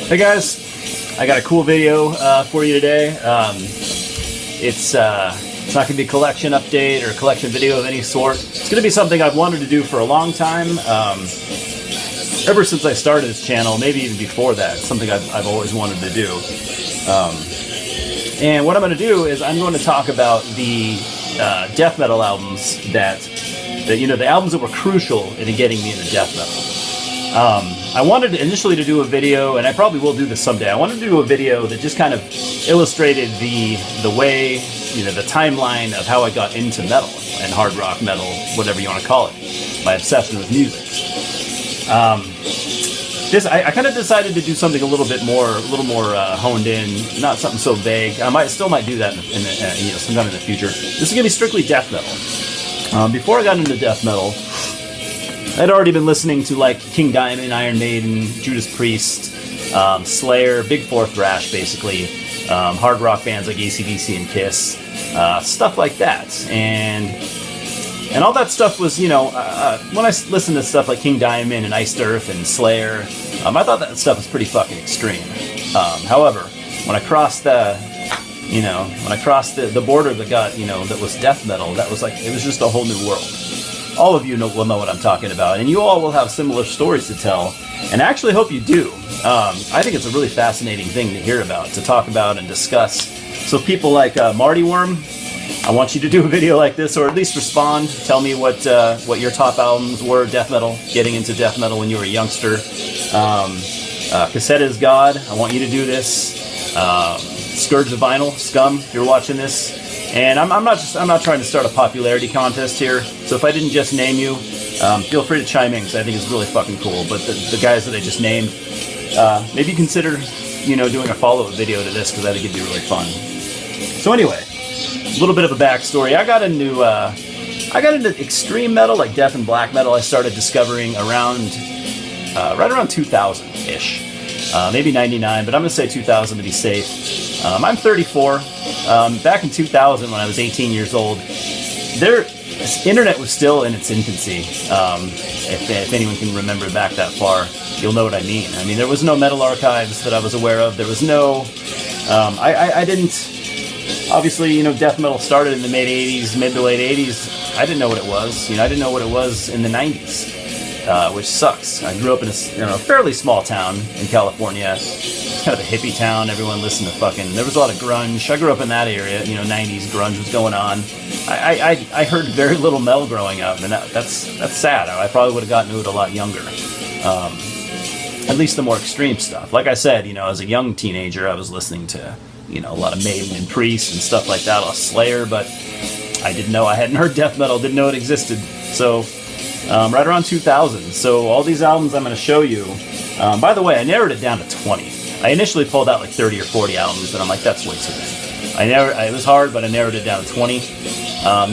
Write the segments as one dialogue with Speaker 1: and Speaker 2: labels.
Speaker 1: Hey guys, I got a cool video for you today. It's not going to be a collection update or a collection video of any sort. It's going to be something I've wanted to do for a long time. Ever since I started this channel, maybe even before that, it's something I've always wanted to do. And what I'm going to do is I'm going to talk about the death metal albums that the albums that were crucial in getting me into death metal. I wanted initially to do a video, and I probably will do this someday. I wanted to do a video that just kind of illustrated the way, the timeline of how I got into metal and hard rock metal, whatever you want to call it, my obsession with music. I kind of decided to do something a little more honed in, not something so vague. I still might do that sometime in the future. This is gonna be strictly death metal. Before I got into death metal, I'd already been listening to like King Diamond, Iron Maiden, Judas Priest, Slayer, Big Four thrash, basically, hard rock bands like AC/DC and Kiss, stuff like that, and all that stuff was, when I listened to stuff like King Diamond and Iced Earth and Slayer, I thought that stuff was pretty fucking extreme. However, when I crossed the border that was death metal, that was like, it was just a whole new world. All of you will know what I'm talking about, and you all will have similar stories to tell, and I actually hope you do. I think it's a really fascinating thing to hear about, to talk about and discuss. So people like Marty Worm, I want you to do a video like this, or at least respond. Tell me what your top albums were, death metal, getting into death metal when you were a youngster. Cassette is God, I want you to do this. Scourge of Vinyl, Scum, if you're watching this. And I'm not trying to start a popularity contest here, so if I didn't just name you, feel free to chime in, because I think it's really fucking cool. But the guys that I just named, maybe consider, doing a follow-up video to this, because I think it'd be really fun. So anyway, a little bit of a backstory. I got into extreme metal, like death and black metal. I started discovering right around 2000-ish. Maybe 99, but I'm going to say 2000 to be safe. I'm 34. Back in 2000, when I was 18 years old, internet was still in its infancy. If anyone can remember back that far, you'll know what I mean. I mean, there was no metal archives that I was aware of. There was no... I didn't... Obviously, death metal started in the mid to late 80s. I didn't know what it was. I didn't know what it was in the 90s. Which sucks. I grew up in a fairly small town in California. It's kind of a hippie town. Everyone listened to there was a lot of grunge. I grew up in that area. 90s grunge was going on. I heard very little metal growing up, and that's sad. I probably would have gotten to it a lot younger. At least the more extreme stuff. Like I said, as a young teenager, I was listening to a lot of Maiden and Priest and stuff like that, a lot of Slayer, but I hadn't heard death metal, didn't know it existed. So right around 2000. So all these albums I'm going to show you, by the way, I narrowed it down to 20. I initially pulled out like 30 or 40 albums, and I'm like, that's way too many. It was hard, but I narrowed it down to 20.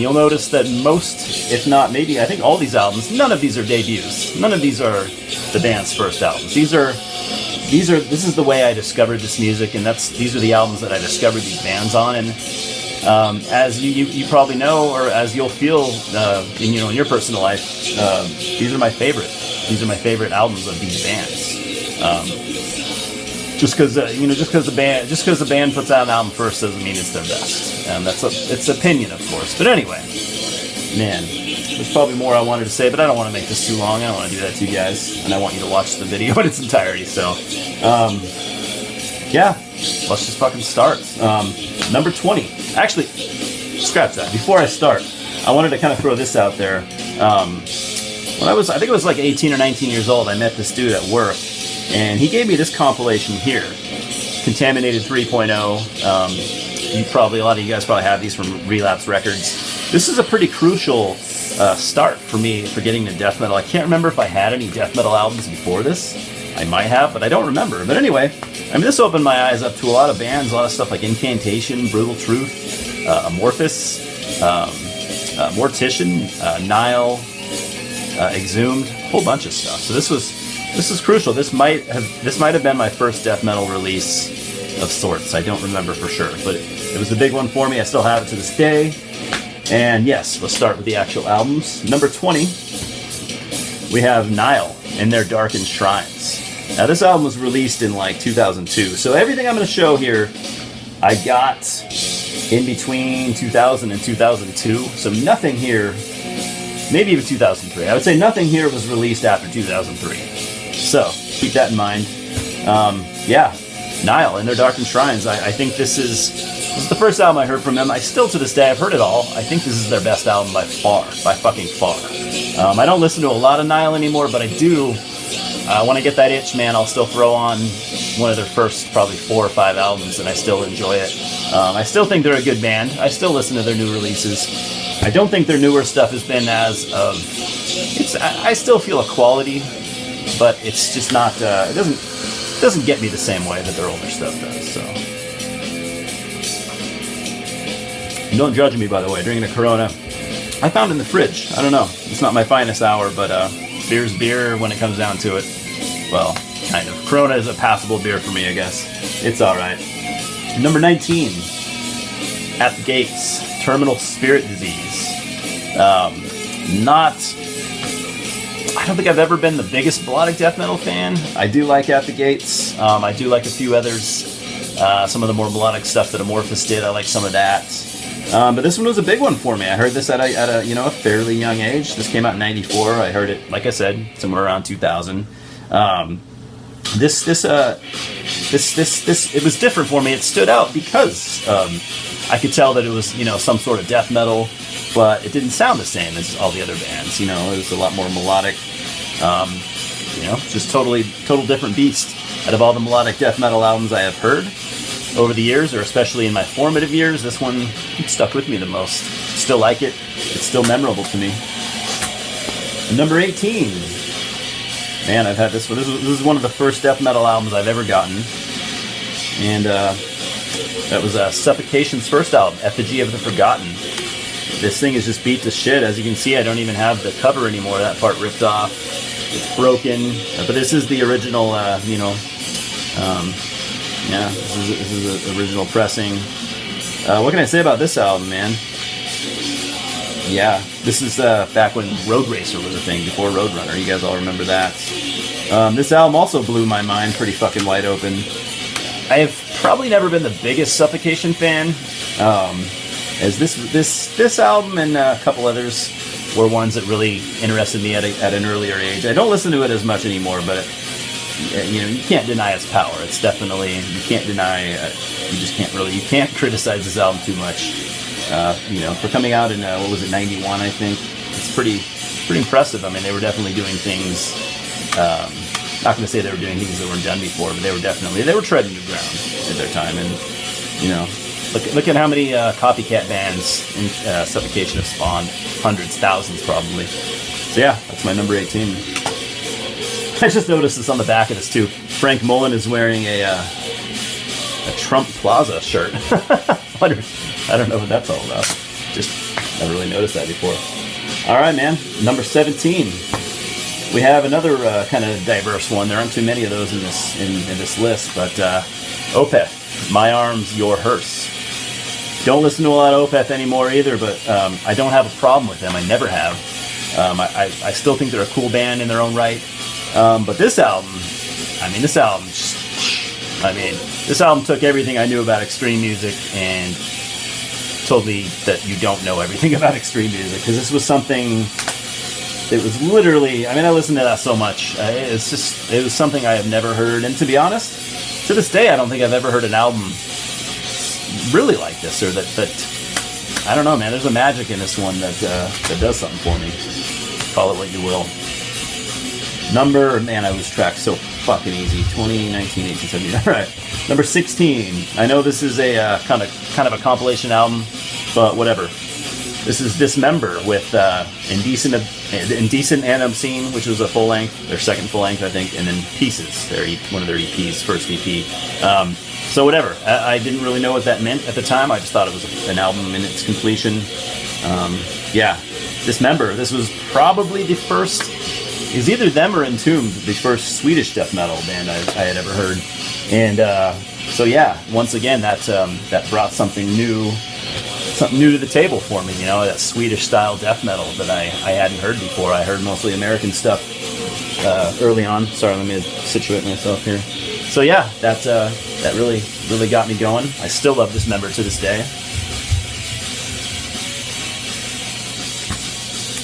Speaker 1: You'll notice that most, if not maybe, I think all these albums, none of these are debuts. None of these are the band's first albums. This is the way I discovered this music, and these are the albums that I discovered these bands on. And as you probably know, or as you'll feel, in your personal life, these are my favorite. These are my favorite albums of these bands. Just because the band puts out an album first doesn't mean it's their best. It's opinion, of course. But anyway, man, there's probably more I wanted to say, but I don't want to make this too long. I don't want to do that to you guys, and I want you to watch the video in its entirety. So, yeah, let's just fucking start. Number 20. Actually, scratch that. Before I start, I wanted to kind of throw this out there. When I think it was like 18 or 19 years old, I met this dude at work, and he gave me this compilation here, Contaminated 3.0. A lot of you guys probably have these from Relapse Records. This is a pretty crucial start for me for getting to death metal. I can't remember if I had any death metal albums before this. I might have, but I don't remember. But anyway, this opened my eyes up to a lot of bands, a lot of stuff like Incantation, Brutal Truth, Amorphous, Mortician, Nile, Exhumed, a whole bunch of stuff. So this is crucial. This might have been my first death metal release of sorts. I don't remember for sure, but it was a big one for me. I still have it to this day. And yes, let's start with the actual albums. Number 20, we have Nile and their Darkened Shrines. Now, this album was released in like 2002, so everything I'm going to show here, I got in between 2000 and 2002, so nothing here, maybe even 2003. I would say nothing here was released after 2003. So, keep that in mind. Yeah, Nile and Their Darkened Shrines. I think this is the first album I heard from them. I still, to this day, I've heard it all. I think this is their best album by far, by fucking far. I don't listen to a lot of Nile anymore, but I do. When I get that itch, man, I'll still throw on one of their first probably 4 or 5 albums, and I still enjoy it. I still think they're a good band. I still listen to their new releases. I don't think their newer stuff has been as of... I still feel a quality, but it's just not... it doesn't get me the same way that their older stuff does, so... Don't judge me, by the way. Drinking a Corona. I found in the fridge. I don't know. It's not my finest hour, but beer's beer when it comes down to it. Well, kind of. Corona is a passable beer for me, I guess. It's alright. Number 19. At the Gates. Terminal Spirit Disease. I don't think I've ever been the biggest melodic death metal fan. I do like At the Gates. I do like a few others. Some of the more melodic stuff that Amorphous did, I like some of that. But this one was a big one for me. I heard this at a fairly young age. This came out in '94. I heard it, like I said, somewhere around 2000. It was different for me. It stood out because I could tell that it was, some sort of death metal, but it didn't sound the same as all the other bands. It was a lot more melodic. Just total different beast out of all the melodic death metal albums I have heard over the years, or especially in my formative years. This one stuck with me the most. Still like it. It's still memorable to me. Number 18. Man, I've had this one. This is one of the first death metal albums I've ever gotten. And that was Suffocation's first album, Effigy of the Forgotten. This thing is just beat to shit. As you can see, I don't even have the cover anymore. That part ripped off. It's broken. But this is the original, yeah, this is the original pressing. What can I say about this album, man? Yeah, this is back when Road Racer was a thing, before Roadrunner. You guys all remember that. This album also blew my mind pretty fucking wide open. I have probably never been the biggest Suffocation fan, as this album and a couple others were ones that really interested me at an earlier age. I don't listen to it as much anymore, but you can't deny its power. It's definitely, you can't deny, you can't criticize this album too much. For coming out in, 91, I think. It's pretty impressive. I mean, they were definitely doing things, not going to say they were doing things that weren't done before, but they were treading new ground at their time. And, look at how many copycat bands in Suffocation have spawned. Hundreds, thousands, probably. So yeah, that's my number 18. I just noticed this on the back of this too. Frank Mullen is wearing a Trump Plaza shirt. I don't know what that's all about. Just never really noticed that before. All right, man. Number 17. We have another kind of diverse one. There aren't too many of those in this list, but Opeth, My Arms, Your Hearse. Don't listen to a lot of Opeth anymore either, but I don't have a problem with them. I never have. I still think they're a cool band in their own right. But this album took everything I knew about extreme music and told me that you don't know everything about extreme music, because this was something that was literally, I listened to that so much. It was something I have never heard, and to be honest, to this day, I don't think I've ever heard an album really like this, or that I don't know, man. There's a magic in this one that does something for me. Call it what you will. I lose track so fucking easy. 2019, 18, 17. All right. Number 16. I know this is a kind of a compilation album, but whatever. This is Dismember with Indecent and Obscene, which was a full length, their second full length, I think, and then Pieces, one of their EPs, first EP. So whatever. I didn't really know what that meant at the time. I just thought it was an album in its completion. Dismember. This was probably the first. Is either them or Entombed, the first Swedish death metal band I had ever heard. And once again, that brought something new to the table for me, that Swedish style death metal that I hadn't heard before. I heard mostly American stuff early on. Sorry, let me situate myself here. So yeah, that really got me going. I still love this member to this day.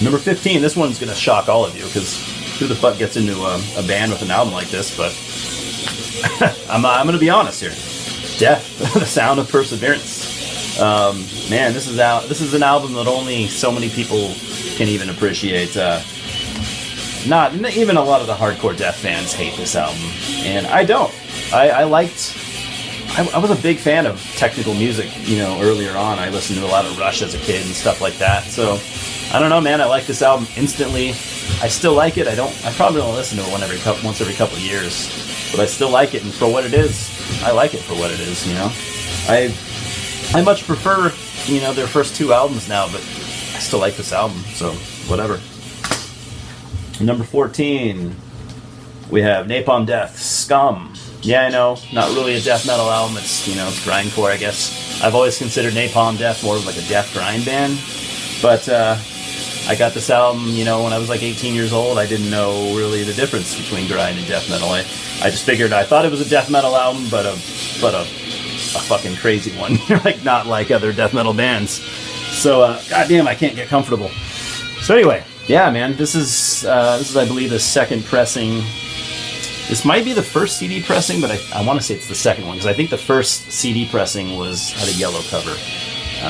Speaker 1: Number 15. This one's gonna shock all of you because who the fuck gets into a band with an album like this? But I'm gonna be honest here. Death, the Sound of Perseverance. Man, this is an album that only so many people can even appreciate. Not even a lot of the hardcore Death fans hate this album, and I don't. I was a big fan of technical music, earlier on. I listened to a lot of Rush as a kid and stuff like that. So I don't know, man. I like this album instantly. I still like it. I probably don't listen to it once every couple of years, but I still like it, and for what it is, I like it for what it is. I much prefer their first two albums now, but I still like this album. So whatever. Number 14, we have Napalm Death, Scum. Yeah, I know, not really a death metal album. It's it's grindcore, I guess. I've always considered Napalm Death more of like a death grind band, but I got this album, when I was like 18 years old. I didn't know really the difference between grind and death metal. I just figured, I thought it was a death metal album, but a fucking crazy one, not like other death metal bands. So goddamn, I can't get comfortable. So anyway, yeah, man, this is I believe the second pressing. This might be the first CD pressing, but I want to say it's the second one, because I think the first CD pressing had a yellow cover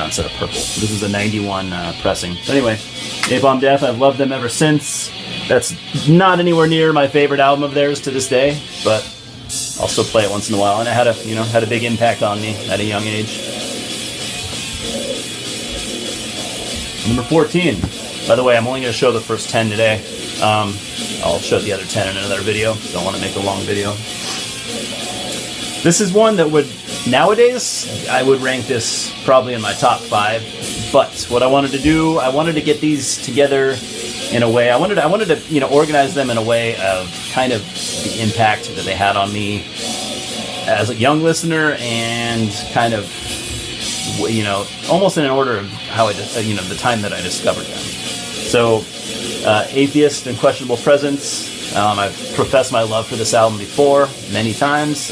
Speaker 1: instead of purple. This is a 91 pressing. So anyway, Napalm Death, I've loved them ever since. That's not anywhere near my favorite album of theirs to this day, but I'll still play it once in a while, and it had a big impact on me at a young age. Number 14. By the way, I'm only going to show the first 10 today. I'll show the other 10 in another video. Don't want to make a long video. This is one that nowadays, I would rank this probably in my top 5. But what I wanted to do, I wanted to get these together in a way. I wanted to organize them in a way of kind of the impact that they had on me as a young listener, and kind of almost in an order of how the time that I discovered them. So, Atheist and Questionable Presence. I've professed my love for this album before many times.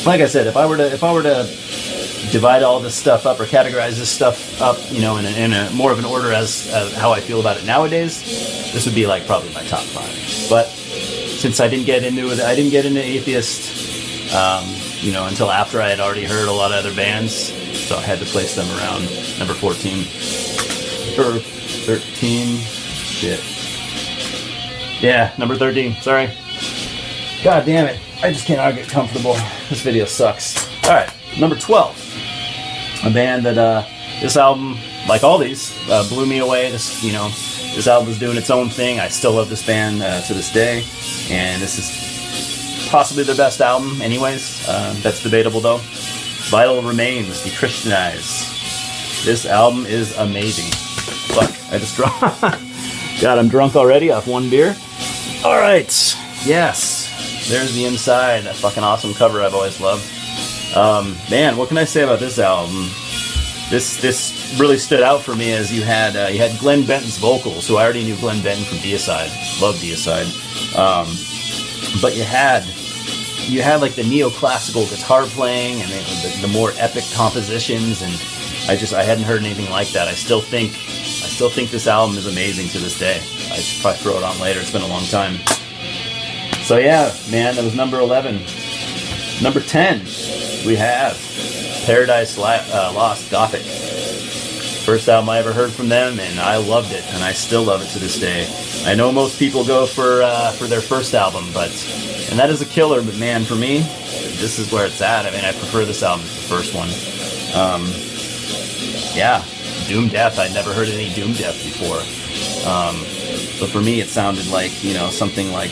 Speaker 1: Like I said, if I were to divide all this stuff up, or categorize this stuff up, in a more of an order as how I feel about it nowadays, this would be like probably my top 5. But since I didn't get into Atheist, until after I had already heard a lot of other bands, so I had to place them around number 14 or 13. Shit. Yeah, number 13. Sorry. God damn it. I just cannot get comfortable. This video sucks. Alright, number 12. A band that, this album, like all these, blew me away. This album was doing its own thing. I still love this band to this day. And this is possibly their best album anyways. That's debatable though. Vital Remains, Dechristianize. This album is amazing. Fuck, I just drunk. God, I'm drunk already off one beer. Alright, yes. There's the inside. That fucking awesome cover I've always loved. Man, what can I say about this album? This really stood out for me, as you had Glenn Benton's vocals, who I already knew Glenn Benton from Deicide. Love Deicide. But you had like the neoclassical guitar playing, and the more epic compositions, and I hadn't heard anything like that. I still think this album is amazing to this day. I should probably throw it on later. It's been a long time. So yeah, man, that was number 11. Number 10, we have Paradise Lost Gothic. First album I ever heard from them, and I loved it, and I still love it to this day. I know most people go for their first album, and that is a killer, but man, for me, this is where it's at. I mean, I prefer this album to the first one. Yeah, Doom Death. I'd never heard any Doom Death before. But for me, it sounded like, something like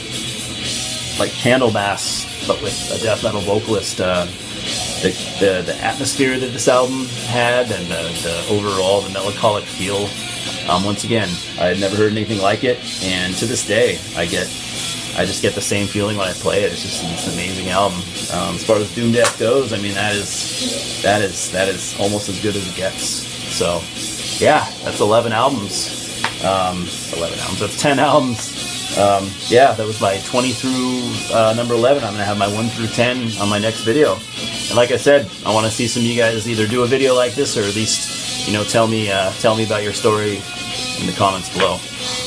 Speaker 1: Candlemass, but with a death metal vocalist. The atmosphere that this album had, and the overall, the melancholic feel. Once again, I had never heard anything like it, and to this day, I just get the same feeling when I play it. It's an amazing album. As far as Doom Death goes, I mean, that is almost as good as it gets. So, yeah, that's 11 albums. 11 albums. That's 10 albums. yeah, that was my 20 through number 11. I'm going to have my 1 through 10 on my next video. And like I said, I want to see some of you guys either do a video like this or at least, tell me about your story in the comments below.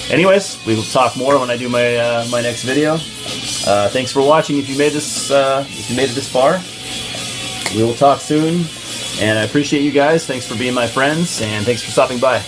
Speaker 1: Anyways, we will talk more when I do my my next video. Thanks for watching. If you made this, it this far, we will talk soon. And I appreciate you guys. Thanks for being my friends, and thanks for stopping by.